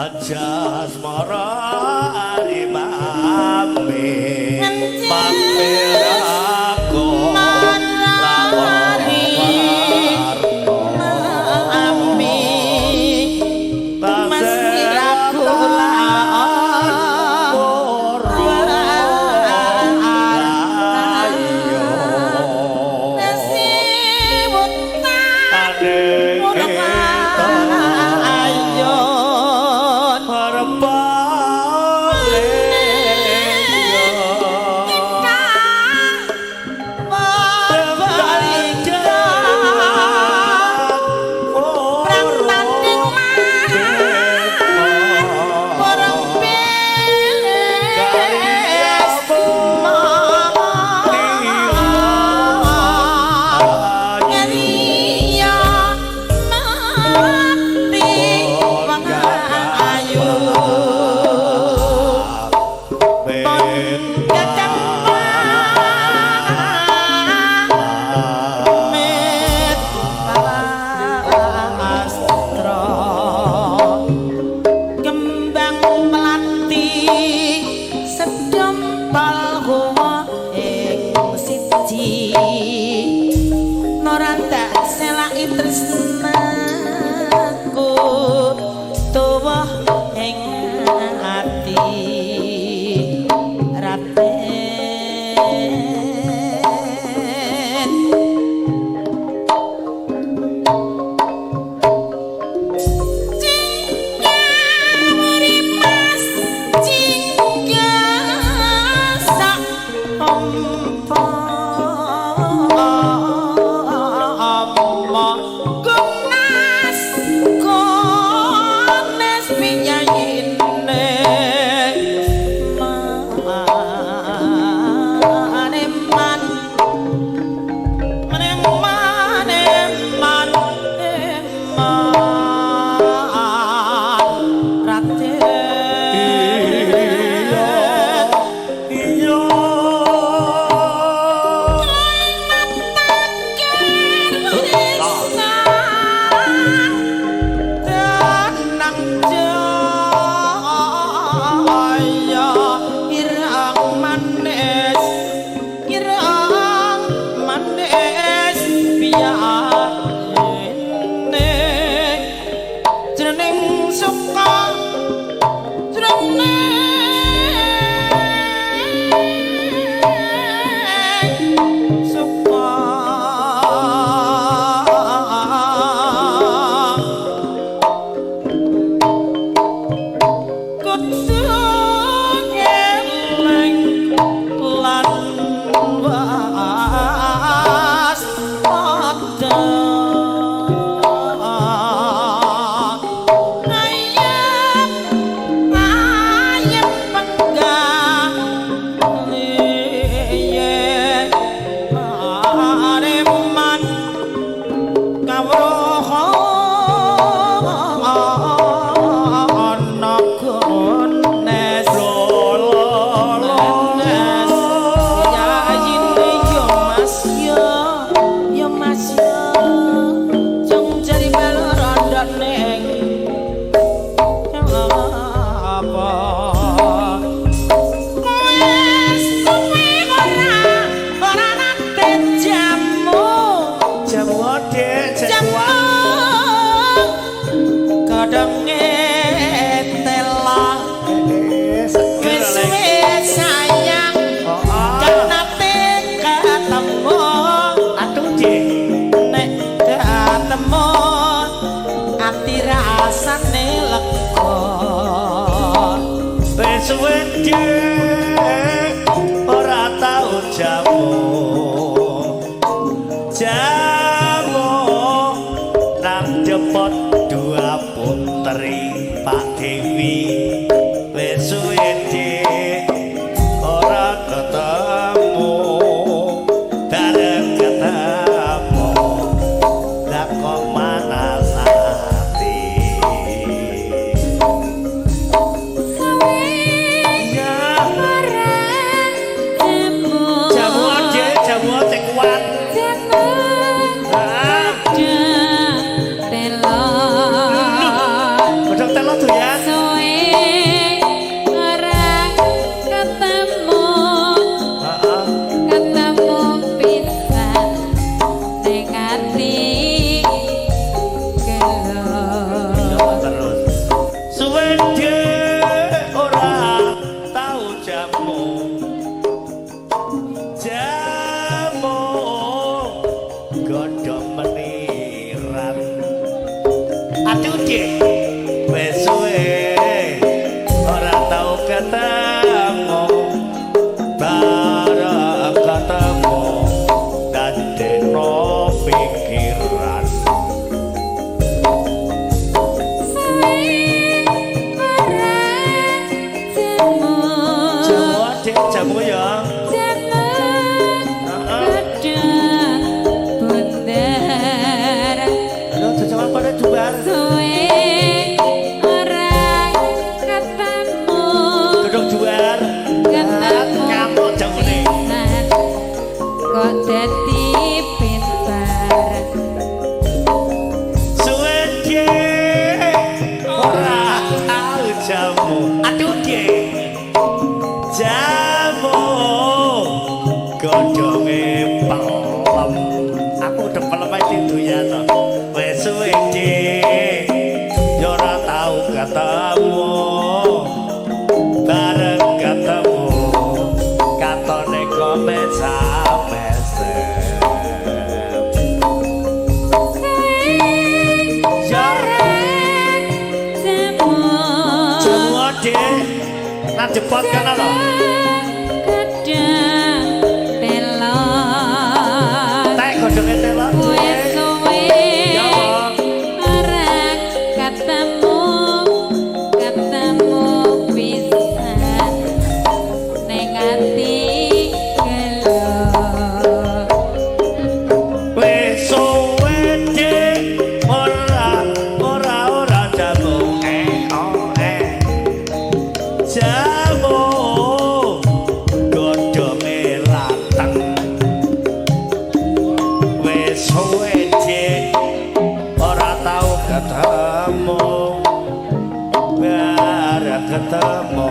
aja asmara ari mame mampiraku lawari mame masiraku cek wis suwe ora tau ketemu bareng ketemu dadekno pikiran jamu ya jamu pada jubar duduk jubar kamu jamu nih kok dadi pintar suwe ora tahu jamu aduh jamu godhonge pelem aku udah pelem aja doyan wis suwe yo ora tau ketemu bareng ketemu katone kok mesa-mesa jamu ade nang jepot kan lho kadang telon tak godhonge telon wis suwe ora ketemu pisan ning ati gelo wis suwe ora jamu jamu godhonge lateng wis suwe ora tau ketemu bareng ketemu